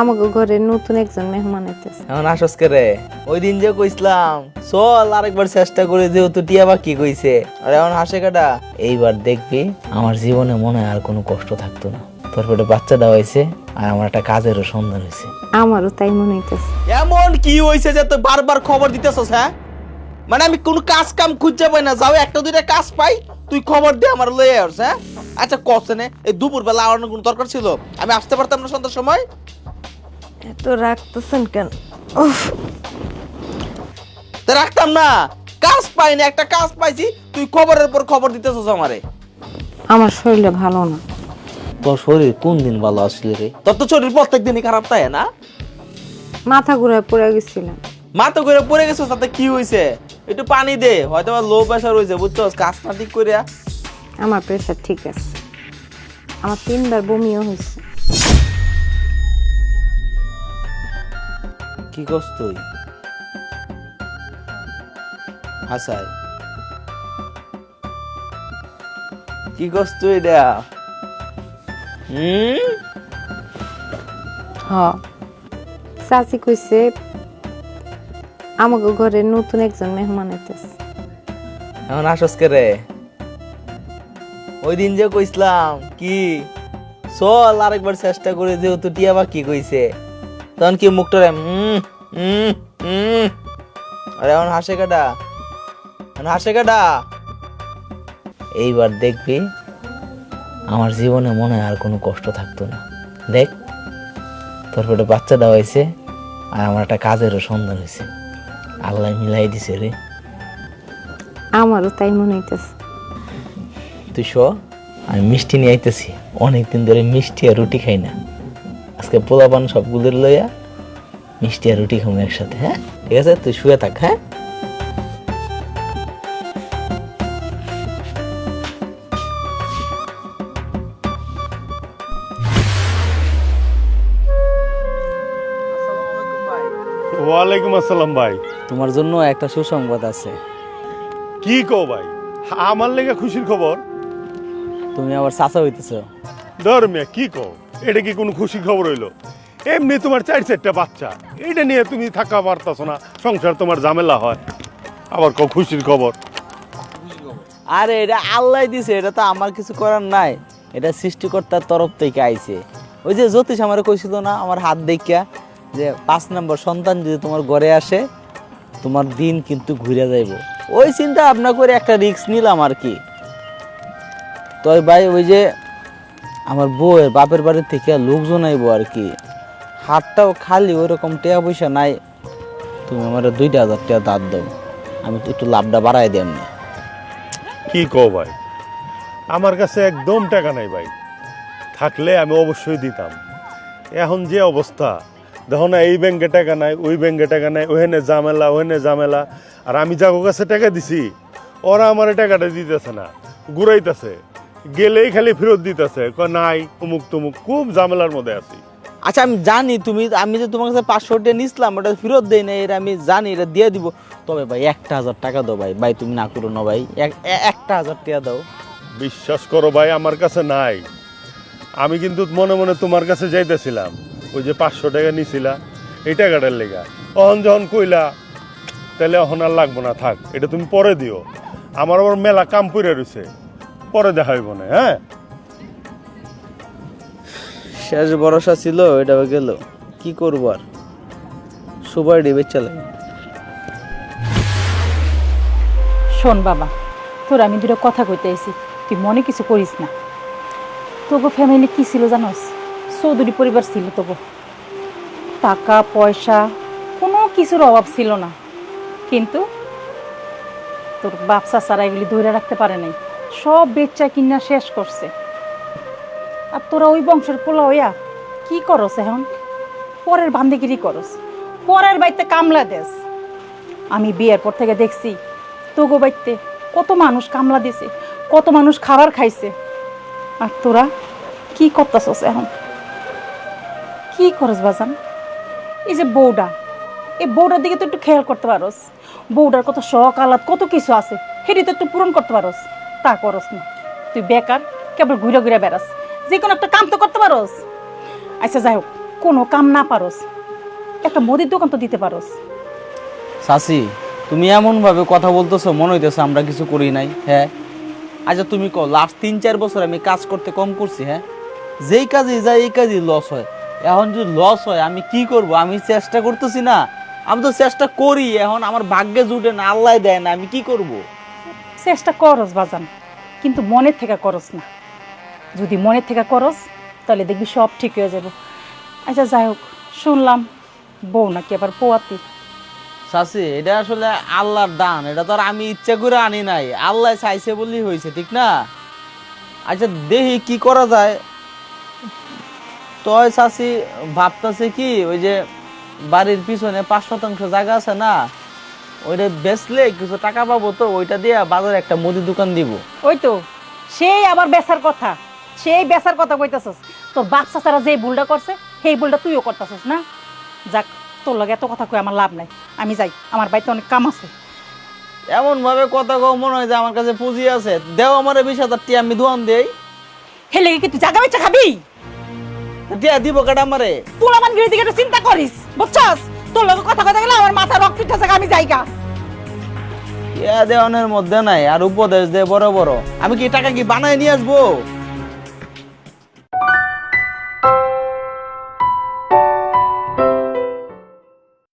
আমাকে ঘরে নতুন একজন মেহমান আইতেছে। এখন আসস কে রে? ওই দিন যে কইছিলাম চল আরেকবার চেষ্টা করে, যেহেতু টিয়া বাকি কইছে। আর এখন হাসে কাটা। এইবার দেখবি আমার জীবনে মনে হয় আর কোনো কষ্ট থাকতো না। তোর পেটে বাচ্চাটা হয়েছে আর আমার একটা কাজেরও সন্ধান হয়েছে। আমারও তাই মনে হইতেছে। এমন কি হয়েছে যে তুই বারবার খবর দিতেছস? হ্যাঁ, মানে আমি কোনো কাজ কাম খুঁজে পাই না, যাও একটা দুইটা কাজ পাই তুই খবর দে আমার লয়ে আসছ। হ্যাঁ আচ্ছা কসনে এই দুপুর বেলা আমার কোনো দরকার ছিল? আমি আসতে পারতাম না সন্ধ্যার সময়? এত রাখতেছেন কেন? তা রাখতাম না, কাজ পাইনি, একটা কাজ পাইছি, তুই খবরের পর খবর দিতেছস আমারে। আমার শরীরটা ভালো না। তোর শরীর কোন দিন ভালো আসলে রে? তোর তো শরীর প্রত্যেক দিনই খারাপ, তাই না? মাথা ঘুরায় পড়ে গেছিলাম। মাথা করে পড়ে গেছো, তাতে কি হয়েছে? একটু পানি দে, হয়তো লো প্রেশার হয়েছে, বুঝছস? কাজ না ঠিক করে। আমার প্রেশার ঠিক আছে। আমার 3বার বমিও হয়েছে। কি করছ তুই? হাসাই কি করছ তুই? এটা চাচি কইছে আমাকে ঘরে নতুন একজন মেহমান আইতেছে। এখন আসস কে রে? ওই দিন যে কইছিলাম কি চল আরেকবার চেষ্টা করে, যেহেতু টিয়া বাকি কইছে। তখন কি মুখটা আরে এখন হাসে কাটা, হাসে কাটা। এইবার দেখবি আমার জীবনে মনে হয় আর কোনো কষ্ট থাকতো না। দেখ তোর পেটে বাচ্চাটা হয়েছে আর আমার একটা কাজেরও সন্ধান হয়েছে। আল্লাহ মিলাই দিছে রে। আমারও তাই মনে হইতেছে। তুই শো, আমি মিষ্টি নিয়ে আইতেছি। অনেকদিন ধরে মিষ্টি আর রুটি খাই না। আজকে পোলাপান সবগুলো লইয়া মিষ্টি আর রুটি খাবো একসাথে। হ্যাঁ ঠিক আছে, তুই শুয়ে থাক। হ্যাঁ ওয়ালাইকুম আসসালাম ভাই। তোমার জন্য একটা সুসংবাদ আছে। কি কও ভাই? আমার লেগে খুশির খবর? তুমি আবার চাচা হইতেছ। ধর্মিয়া কি কও? এটা কি কোনো খুশির খবর হইলো? এমনি তোমার 4-4টা বাচ্চা, এটা নিয়ে তুমি থাকা পারতাছো না, সংসার তোমার ঝামেলা হয়, আবার কও খুশির খবর? আরে এটা আল্লাহ দিছে, এটা তো আমার কিছু করার নাই। এটা সৃষ্টিকর্তার তরফ থেকে আইছে। ওই যে জ্যোতিষ আমার কইছিল না, আমার হাত দেখিয়া, যে 5 নম্বর সন্তান যদি তোমার ঘরে আসে তোমার দিন কিন্তু ঘুরে যাইব। ওই চিন্তা ভাবনা করে একটা রিস্ক নিলাম আর কি। তো ভাই ওই যে আমার বউয়ের বাপের বাড়ির থেকে লোকজন আইবো আর কি। হাতটাও খালি, ওই রকম টাকা পয়সা নাই। তুমি আমার 2,000 টাকা দাঁত দাও, আমি তো একটু লাভটা বাড়াই দিই। এমনি কি কও ভাই? আমার কাছে একদম টাকা নাই ভাই, থাকলে আমি অবশ্যই দিতাম। এখন যে অবস্থা দেখো না, এই ব্যাংকে টাকা নাই, ওই ব্যাংকে টাকা নাই, ওখানে ঝামেলা, ওখানে ঝামেলা। আর আমি যাকে কাছে টাকা দিছি ওরা আমার টাকাটা দিতেছে না, ঘুরাইতেছে, গেলেই খালি ফেরত দিতেছে, নাই উমুক তুমুক, খুব ঝামেলার মধ্যে আছি। আচ্ছা আমি জানি তুমি, আমি যে তোমার কাছে 500 টাকা নিছিলাম ওটা ফেরত দেই না, এটা আমি জানি, এটা দিয়ে দিব। তবে ভাই 1,000 টাকা দাও ভাই। ভাই তুমি না করো না ভাই, 1,000 টাকা দাও। বিশ্বাস করো ভাই, আমার কাছে নাই। আমি কিন্তু মনে মনে তোমার কাছে যাইতেছিলাম, ওই যে 500 টাকা নিছিলা এই টাকাটার লেগা। অহন যখন কইলা তাহলে অহন আর লাগবো না, থাক, এটা তুমি পরে দিও। আমার আবার মেলা কাম পড়ে রয়েছে, পরে দেখা হইব না। হ্যাঁ শেষ ভরসা ছিল, এটাও গেল, কি করবো আর। সবাই ডিবে চলে। শোন বাবা, তোর আমি দুটো কথা কইতে আইছি, তুই মনে কিছু করিস না। তবু ফ্যামিলি কি ছিল জানোস? চৌধুরী পরিবার ছিল, তবু টাকা পয়সা কোনো কিছুর অভাব ছিল না। কিন্তু তোর বাপ চাচারা এগুলি ধরে রাখতে পারে নাই, সব বেচা কিনা শেষ করছে। আর তোরা ওই বংশের পোলা হইয়া কি করস এখন? পরের বান্দিগিরি করস, পরের বাড়িতে কামলা দেস। আমি বিয়ের পর থেকে দেখছি তোগো বাড়িতে কত মানুষ কামলা দিছে, কত মানুষ খাবার খাইছে। আর তোরা কি করতেছস এখন? কি করস বাজান? এই যে বউটা, এই বউটার দিকে তো একটু খেয়াল করতে পারস। বউটার কত শখ আহ্লাদ, কত কিছু আছে, সেটি তো একটু পূরণ করতে পারস। তা করস না, তুই বেকার, কেবল ঘুরে ঘুরে বেড়াস। যে কোনো একটা কাম তো করতে পারস। আচ্ছা যাই হোক, কোনো কাম না পারস, একটা মুদির দোকান তো দিতে পারস। চাচি তুমি এমন ভাবে কথা বলতেছো মনে হইতেছে আমরা কিছু করি নাই। হ্যাঁ আচ্ছা তুমি কও লাস্ট 3-4 বছর আমি কাজ করতে কম করছি? হ্যাঁ যেই কাজে যাই এই কাজই লস হয়। এখন যদি লস হয় আমি কি করব? আমি চেষ্টা করতেছি না, আমি তো চেষ্টা করি, এখন আমার ভাগ্যে জুটে না, আল্লাহ দেয় না, আমি কি করব? চেষ্টা করস বাজান, কিন্তু মনের থেকে করস না। যদি মনের থেকে করস তাহলে দেখবি সব ঠিক হয়ে যাবে। আচ্ছা যাই হোক, শুনলাম বউ নাকি আবার পোয়াতি। চাচি এটা আসলে আল্লাহর দান, এটা তো আর আমি ইচ্ছা করে আনি নাই, আল্লাহ চাইছে বলেই হয়েছে, ঠিক না? আচ্ছা দেখি কি করা যায়। তয় চাচি ভাবতেছে কি, ওই যে বাড়ির পিছনে 5% জায়গা আছে না, ওইটা বেচলে কিছু টাকা পাবো, তো ওইটা দিয়ে বাজারে একটা মুদি দোকান দিব। ওই তো সেই আবার বেচার কথা, সেই বেচার কথা কইতাছস। তোর বাচ্চা ছাড়া যে ভুলটা করছে সেই ভুলটা তুইও করতেছস না। যাক, তোর লগে এত কথা কই আমার লাভ নাই, আমি যাই, আমার বাড়িতে অনেক কাম আছে। এমন ভাবে কথা কও মনে হয় যে আমার কাছে পুঁজি আছে, দেও আমার 20,000 টিয়া, আমি দোয়ান দেই। হেলে কি তুই জাগা বেচা খাবি? টিয়া দিব কাটা আমারে। তুই আমার গিয়ে দিকে একটু চিন্তা করিস, বুঝছস? তোর লগে কথা কথা গেলে আমার মাথা রক্ত উঠতেছে, আমি যাইগা। টিয়া দেওয়ানের মধ্যে নাই আর উপদেশ দে বড় বড়, আমি কি টাকা কি বানায় নিয়ে আসবো?